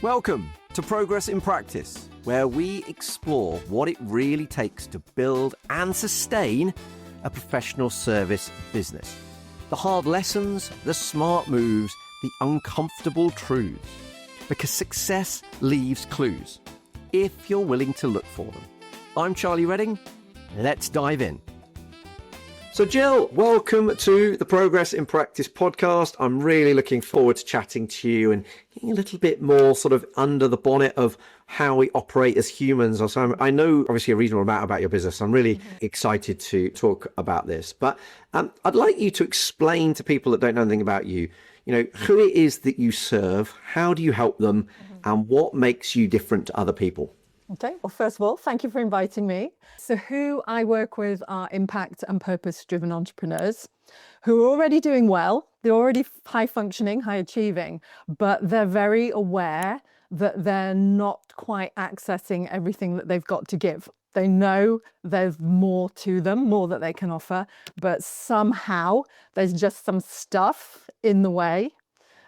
Welcome to Progress in Practice, where we explore what it really takes to build and sustain a professional service business. The hard lessons, the smart moves, the uncomfortable truths. Because success leaves clues, if you're willing to look for them. I'm Charlie Redding. Let's dive in. So Jill, welcome to the Progress in Practice podcast. I'm really looking forward to chatting to you and getting a little bit more sort of under the bonnet of how we operate as humans. So I know obviously a reasonable amount about your business. I'm really excited to talk about this. But I'd like you to explain to people that don't know anything about you, who it is that you serve, how do you help them, and what makes you different to other people? Okay, well, first of all, thank you for inviting me. So who I work with are impact and purpose-driven entrepreneurs who are already doing well. They're already high functioning, high achieving, but they're very aware that they're not quite accessing everything that they've got to give. They know there's more to them, more that they can offer, but somehow there's just some stuff in the way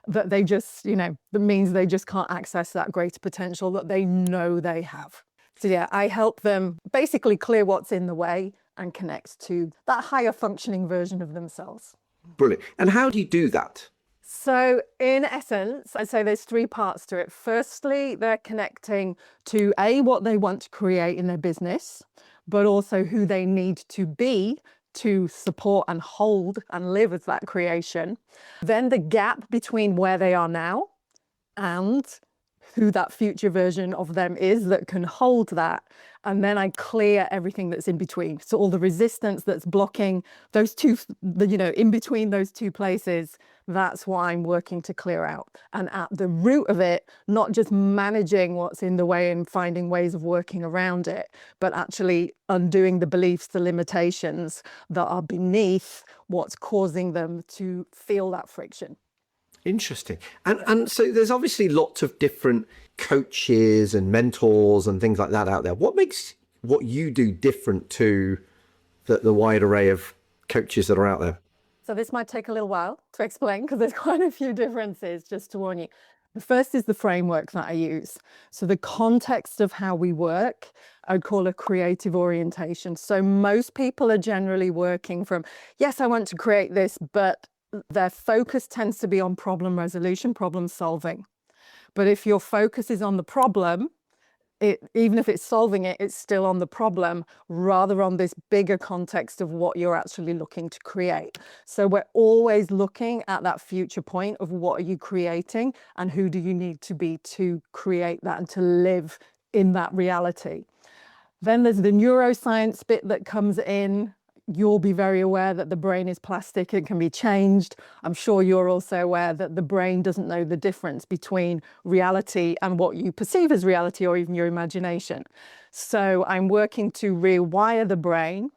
that they just, that means they just can't access that greater potential that they know they have. So yeah, I help them basically clear what's in the way and connect to that higher functioning version of themselves. Brilliant. And how do you do that? So in essence, I'd say there's three parts to it. Firstly, they're connecting to what they want to create in their business, but also who they need to be to support and hold and live as that creation. Then the gap between where they are now and who that future version of them is that can hold that. And then I clear everything that's in between. So all the resistance that's blocking those two, in between those two places, that's what I'm working to clear out. And at the root of it, not just managing what's in the way and finding ways of working around it, but actually undoing the beliefs, the limitations that are beneath what's causing them to feel that friction. Interesting. And so there's obviously lots of different coaches and mentors and things like that out there. What makes what you do different to the wide array of coaches that are out there? So this might take a little while to explain because there's quite a few differences, just to warn you. The first is the framework that I use. So the context of how we work, I'd call a creative orientation. So most people are generally working from, yes, I want to create this, but their focus tends to be on problem resolution, problem solving. But if your focus is on the problem, even if it's solving it, it's still on the problem rather on this bigger context of what you're actually looking to create. So we're always looking at that future point of what are you creating and who do you need to be to create that and to live in that reality. Then there's the neuroscience bit that comes in. You'll be very aware that the brain is plastic, it can be changed. I'm sure you're also aware that the brain doesn't know the difference between reality and what you perceive as reality or even your imagination. So I'm working to rewire the brain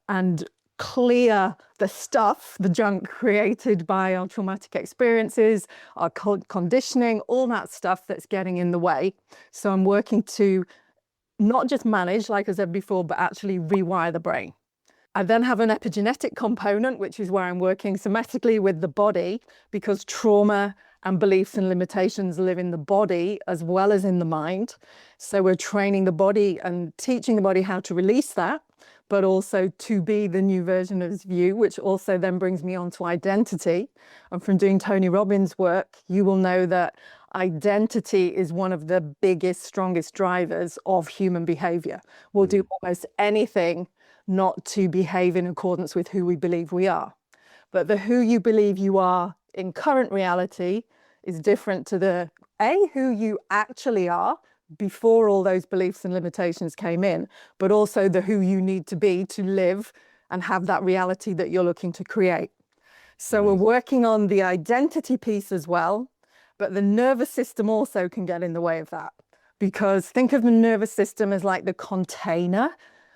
and clear the stuff, the junk created by our traumatic experiences, our conditioning, all that stuff that's getting in the way. So I'm working to not just manage, like I said before, but actually rewire the brain. I then have an epigenetic component, which is where I'm working somatically with the body, because trauma and beliefs and limitations live in the body as well as in the mind. So we're training the body and teaching the body how to release that, but also to be the new version of you, which also then brings me on to identity. And from doing Tony Robbins' work, you will know that identity is one of the biggest, strongest drivers of human behavior. We'll do almost anything not to behave in accordance with who we believe we are. But the who you believe you are in current reality is different to the who you actually are before all those beliefs and limitations came in, but also the who you need to be to live and have that reality that you're looking to create. So we're working on the identity piece as well, but the nervous system also can get in the way of that, because think of the nervous system as like the container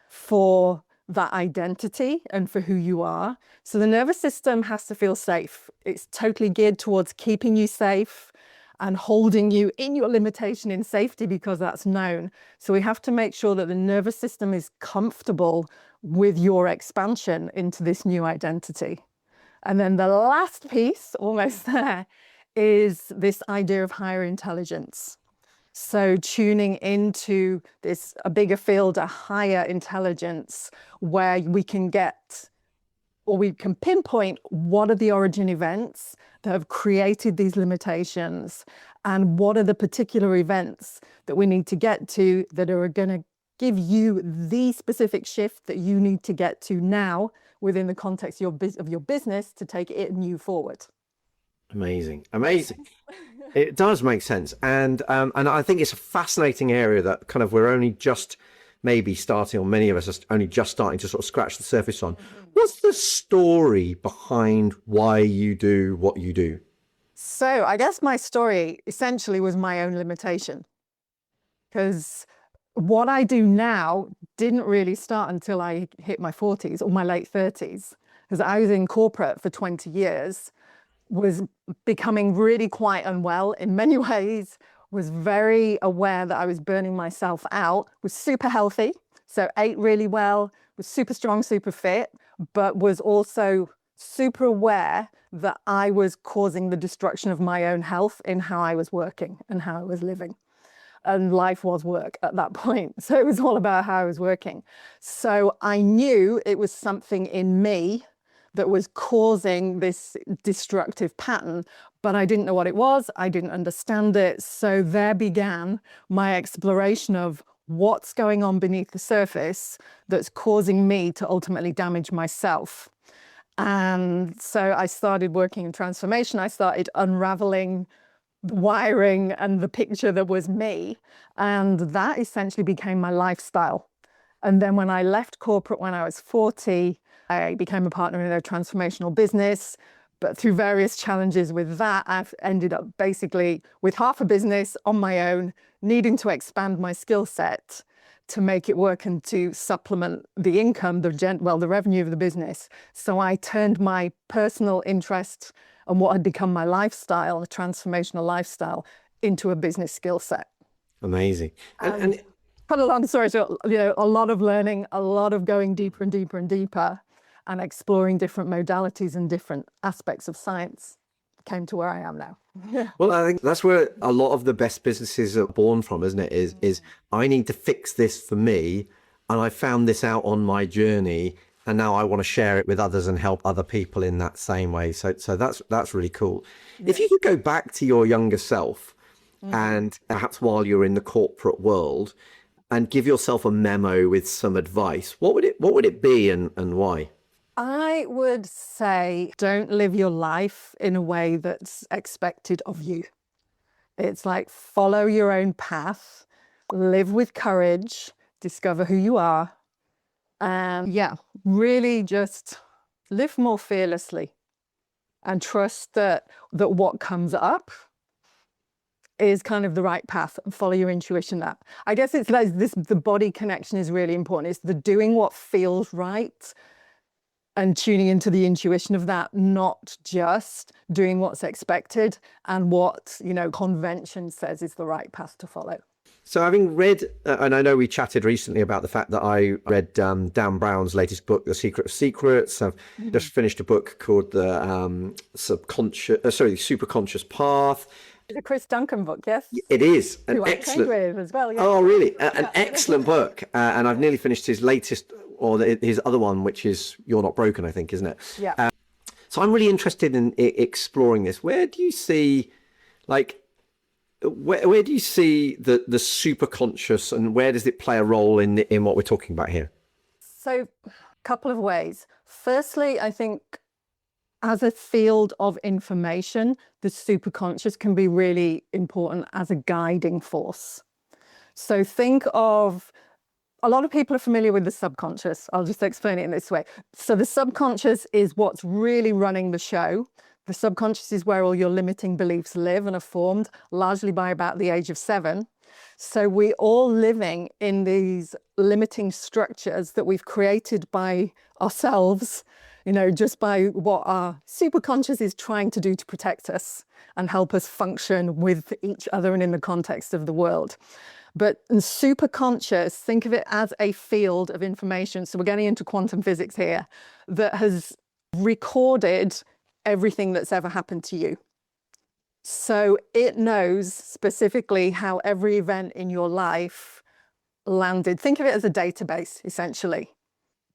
for that identity and for who you are. So the nervous system has to feel safe. It's totally geared towards keeping you safe and holding you in your limitation in safety because that's known. So we have to make sure that the nervous system is comfortable with your expansion into this new identity. And then the last piece, almost there, is this idea of higher intelligence. So tuning into this, a bigger field, a higher intelligence, where we can get, or we can pinpoint what are the origin events that have created these limitations, and what are the particular events that we need to get to that are going to give you the specific shift that you need to get to now within the context of your business to take it and you forward. Amazing, amazing. It does make sense, and I think it's a fascinating area that kind of we're only just maybe starting, or many of us are only just starting to sort of scratch the surface on. What's the story behind why you do what you do? So I guess my story essentially was my own limitation, because what I do now didn't really start until I hit my 40s or my late 30s, because I was in corporate for 20 years, was becoming really quite unwell in many ways, was very aware that I was burning myself out, was super healthy, so ate really well, was super strong, super fit, but was also super aware that I was causing the destruction of my own health in how I was working and how I was living. And life was work at that point. So it was all about how I was working. So I knew it was something in me that was causing this destructive pattern, but I didn't know what it was. I didn't understand it. So there began my exploration of what's going on beneath the surface that's causing me to ultimately damage myself. And so I started working in transformation. I started unraveling the wiring and the picture that was me. And that essentially became my lifestyle. And then when I left corporate when I was 40, I became a partner in a transformational business. But through various challenges with that, I've ended up basically with half a business on my own, needing to expand my skill set to make it work and to supplement the income, the revenue of the business. So I turned my personal interest and what had become my lifestyle, a transformational lifestyle, into a business skill set. Amazing. And Cut a long story short, a lot of learning, a lot of going deeper and deeper and deeper, and exploring different modalities and different aspects of science came to where I am now. well, I think that's where a lot of the best businesses are born from, isn't it? Is I need to fix this for me, and I found this out on my journey, and now I want to share it with others and help other people in that same way. So that's really cool. If you could go back to your younger self, and perhaps while you're in the corporate world, and give yourself a memo with some advice, what would it be, and why? I would say don't live your life in a way that's expected of you. It's like follow your own path, live with courage, discover who you are, and really just live more fearlessly and trust that what comes up is kind of the right path, and follow your intuition. That I guess it's like this, the body connection is really important. It's the doing what feels right and tuning into the intuition of that, not just doing what's expected and what convention says is the right path to follow. So having read, and I know we chatted recently about the fact that I read Dan Brown's latest book, The Secret of Secrets. I've just finished a book called the Superconscious Path. It's a Chris Duncan book, yes? It is an Who excellent. I trained with as well. Yeah. Oh, really? An excellent book. And I've nearly finished his latest, or his other one, which is You're Not Broken, I think, isn't it? Yeah. So I'm really interested in exploring this. Where do you see, where do you see the superconscious, and where does it play a role in what we're talking about here? So, a couple of ways. Firstly, I think as a field of information, the superconscious can be really important as a guiding force. So think of, a lot of people are familiar with the subconscious. I'll just explain it in this way. So the subconscious is what's really running the show. The subconscious is where all your limiting beliefs live and are formed, largely by about the age of 7. So we're all living in these limiting structures that we've created by ourselves, just by what our superconscious is trying to do to protect us and help us function with each other and in the context of the world. But in superconscious, think of it as a field of information. So we're getting into quantum physics here, that has recorded everything that's ever happened to you. So it knows specifically how every event in your life landed. Think of it as a database, essentially.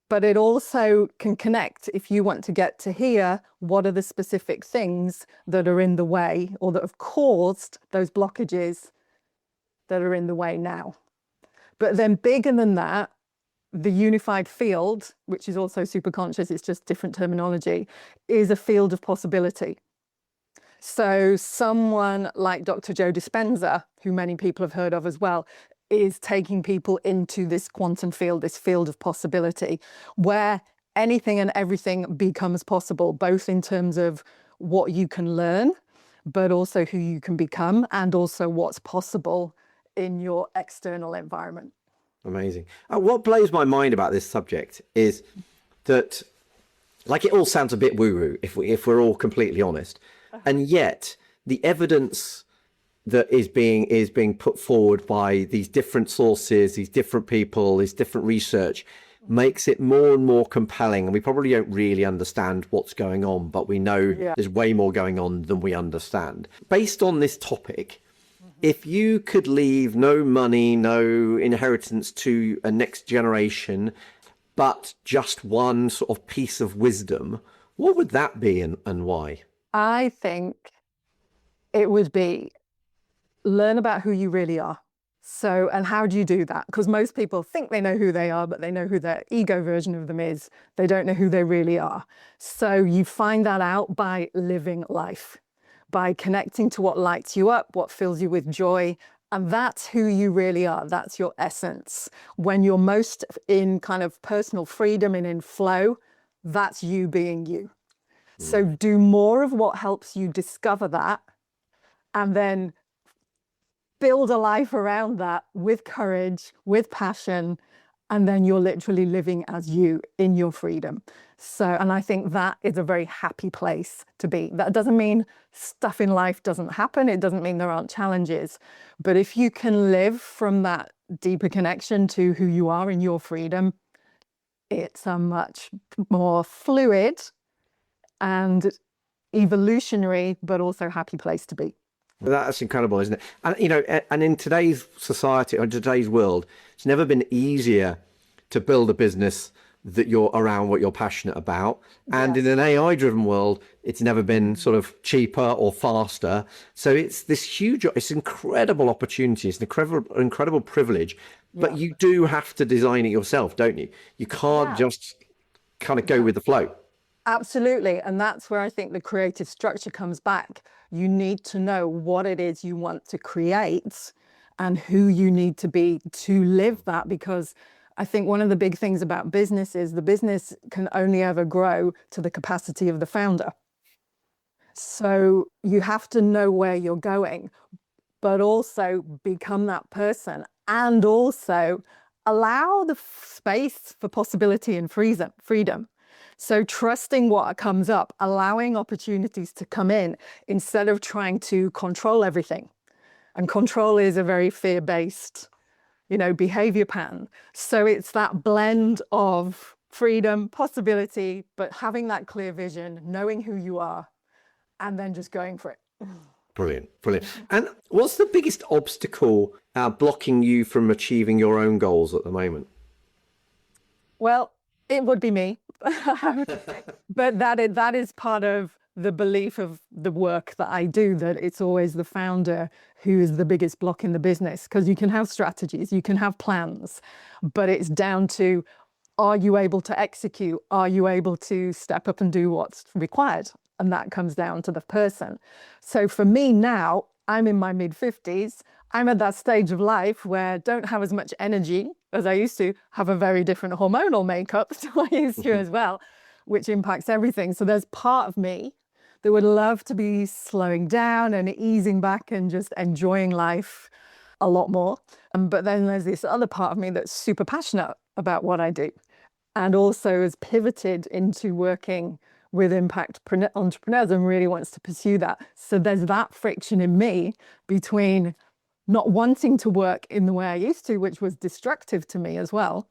But it also can connect, if you want to get to here, what are the specific things that are in the way or that have caused those blockages that are in the way now. But then bigger than that, the unified field, which is also superconscious, it's just different terminology, is a field of possibility. So someone like Dr. Joe Dispenza, who many people have heard of as well, is taking people into this quantum field, this field of possibility, where anything and everything becomes possible, both in terms of what you can learn, but also who you can become, and also what's possible in your external environment. Amazing. What blows my mind about this subject is that, like, it all sounds a bit woo-woo if we're all completely honest, and yet the evidence that is being put forward by these different sources, these different people, this different research, makes it more and more compelling. And we probably don't really understand what's going on, but we know there's way more going on than we understand. Based on this topic, if you could leave no money, no inheritance to a next generation, but just one sort of piece of wisdom, what would that be and why? I think it would be learn about who you really are. So, and how do you do that? Because most people think they know who they are, but they know who their ego version of them is. They don't know who they really are. So you find that out by living life, by connecting to what lights you up, what fills you with joy. And that's who you really are. That's your essence. When you're most in kind of personal freedom and in flow, that's you being you. So do more of what helps you discover that, and then build a life around that with courage, with passion, and then you're literally living as you in your freedom. So, and I think that is a very happy place to be. That doesn't mean stuff in life doesn't happen. It doesn't mean there aren't challenges. But if you can live from that deeper connection to who you are in your freedom, it's a much more fluid and evolutionary, but also happy place to be. That's incredible, isn't it? And you know, and in today's society or today's world, it's never been easier to build a business that you're around what you're passionate about. And in an AI-driven world, it's never been sort of cheaper or faster. So it's this huge, it's incredible opportunity. It's an incredible privilege. But you do have to design it yourself, don't you? You can't just kind of go with the flow. Absolutely. And that's where I think the creative structure comes back. You need to know what it is you want to create and who you need to be to live that. Because I think one of the big things about business is the business can only ever grow to the capacity of the founder. So you have to know where you're going, but also become that person, and also allow the space for possibility and freedom. So trusting what comes up, allowing opportunities to come in instead of trying to control everything. And control is a very fear-based, behavior pattern. So it's that blend of freedom, possibility, but having that clear vision, knowing who you are, and then just going for it. Brilliant, brilliant. And what's the biggest obstacle blocking you from achieving your own goals at the moment? Well, it would be me. But that is part of the belief of the work that I do, that it's always the founder who is the biggest block in the business. Because you can have strategies, you can have plans, but it's down to, are you able to execute? Are you able to step up and do what's required? And that comes down to the person. So for me now, I'm in my mid-50s. I'm at that stage of life where I don't have as much energy as I used to, have a very different hormonal makeup to what I used to as well, which impacts everything. So there's part of me that would love to be slowing down and easing back and just enjoying life a lot more. But then there's this other part of me that's super passionate about what I do, and also has pivoted into working with impact entrepreneurs and really wants to pursue that. So there's that friction in me between not wanting to work in the way I used to, which was destructive to me as well,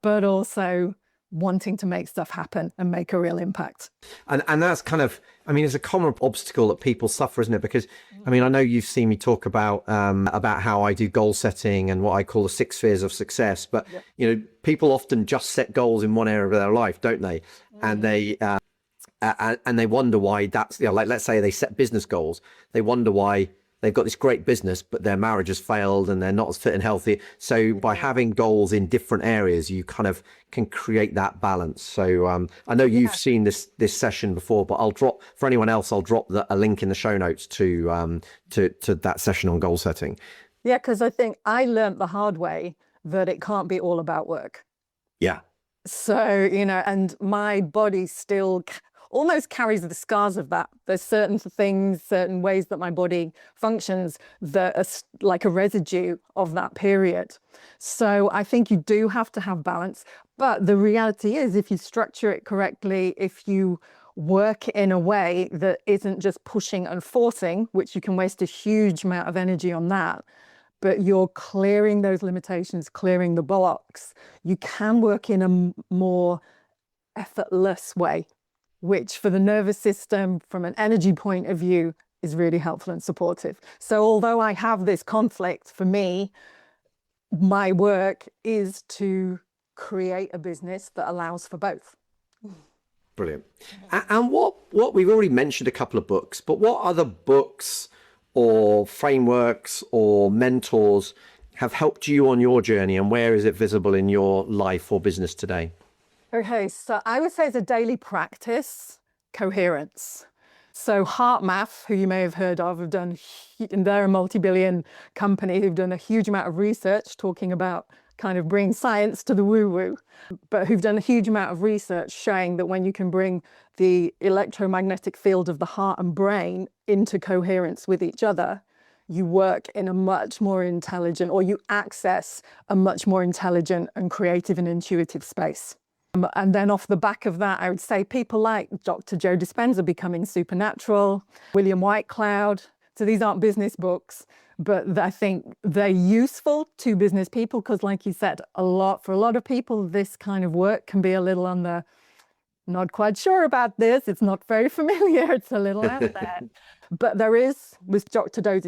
but also wanting to make stuff happen and make a real impact. And that's kind of, I mean, it's a common obstacle that people suffer, isn't it? Because, I mean, I know you've seen me talk about how I do goal setting and what I call the 6 spheres of success. But, you know, people often just set goals in one area of their life, don't they? And they wonder why that's, you know, like, let's say they set business goals. They wonder why they've got this great business, but their marriage has failed and they're not as fit and healthy. So by having goals in different areas, you kind of can create that balance. So I know you've seen this session before, but I'll drop, for anyone else, I'll drop a link in the show notes to that session on goal setting. Yeah, because I think I learned the hard way that it can't be all about work. Yeah. So, you know, and my body still almost carries the scars of that. There's certain things, certain ways that my body functions that are like a residue of that period. So I think you do have to have balance. But the reality is, if you structure it correctly, if you work in a way that isn't just pushing and forcing, which you can waste a huge amount of energy on that, but you're clearing those limitations, clearing the blocks, you can work in a more effortless way, which for the nervous system, from an energy point of view, is really helpful and supportive. So although I have this conflict, for me, my work is to create a business that allows for both. Brilliant. And what we've already mentioned a couple of books, but what other books or frameworks or mentors have helped you on your journey, and where is it visible in your life or business today? Okay, so I would say as a daily practice, coherence. So HeartMath, who you may have heard of, have done, and they're a multi-billion company who've done a huge amount of research talking about kind of bring science to the woo-woo, but who've done a huge amount of research showing that when you can bring the electromagnetic field of the heart and brain into coherence with each other, you work in a much more intelligent, or you access a much more intelligent and creative and intuitive space. And then off the back of that, I would say people like Dr. Joe Dispenza, Becoming Supernatural, William Whitecloud. So these aren't business books, but I think they're useful to business people because, like you said, for a lot of people, this kind of work can be a little on the not quite sure about this. It's not very familiar. It's a little out there. But there is, with Dr. Joe,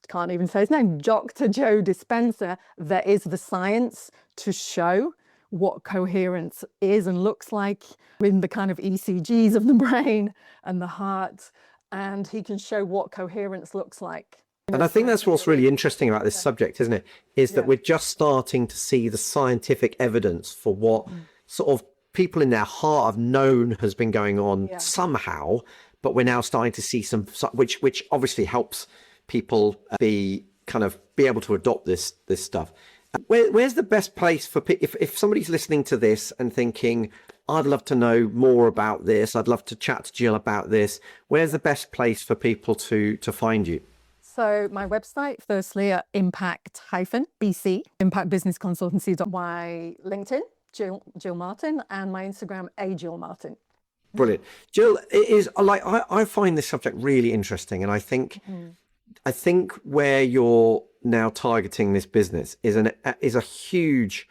can't even say his name, Dr. Joe Dispenza, there is the science to show what coherence is and looks like in the kind of ECGs of the brain and the heart. And he can show what coherence looks like. And I think that's what's really interesting about this subject, isn't it? Is that we're just starting to see the scientific evidence for what sort of people in their heart have known has been going on somehow, but we're now starting to see some, which obviously helps people be able to adopt this stuff. Where's the best place for if somebody's listening to this and thinking, I'd love to know more about this, I'd love to chat to Jill about this, where's the best place for people to find you? So my website, firstly, at Impact-BC, Impact Business Consultancy. My LinkedIn, Jill Martin, and my Instagram, Jill Martin. Brilliant. Jill, it is like, I find this subject really interesting, and I think where you're now targeting this business is a huge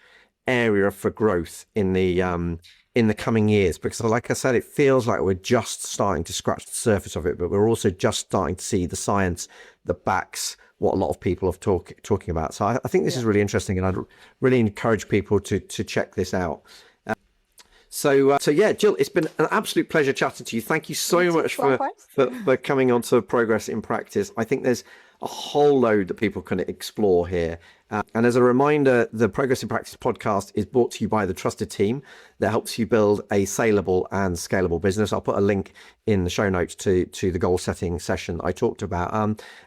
area for growth in the coming years, because like I said, it feels like we're just starting to scratch the surface of it, but we're also just starting to see the science that backs what a lot of people are talking about. So I think this is really interesting, and I'd really encourage people to check this out. So yeah, Jill, it's been an absolute pleasure chatting to you. Thank you so much for coming on to Progress in Practice. I think there's a whole load that people can explore here. And as a reminder, the Progress in Practice podcast is brought to you by the trusted team that helps you build a saleable and scalable business. I'll put a link in the show notes to the goal setting session I talked about.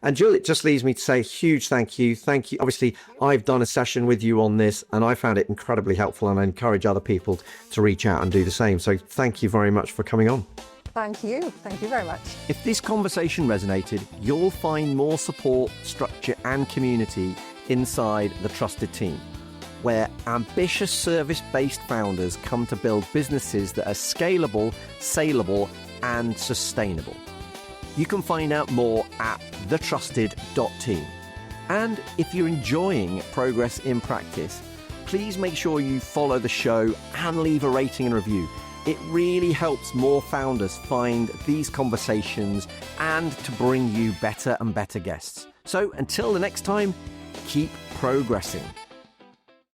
And Jill, it just leaves me to say a huge thank you. Thank you. Obviously, I've done a session with you on this and I found it incredibly helpful, and I encourage other people to reach out and do the same. So thank you very much for coming on. Thank you. Thank you very much. If this conversation resonated, you'll find more support, structure and community inside the trusted team, where ambitious service-based founders come to build businesses that are scalable, saleable and sustainable. You can find out more at thetrusted.team. And if you're enjoying Progress in Practice, please make sure you follow the show and leave a rating and review. It really helps more founders find these conversations and to bring you better and better guests. So until the next time, keep progressing.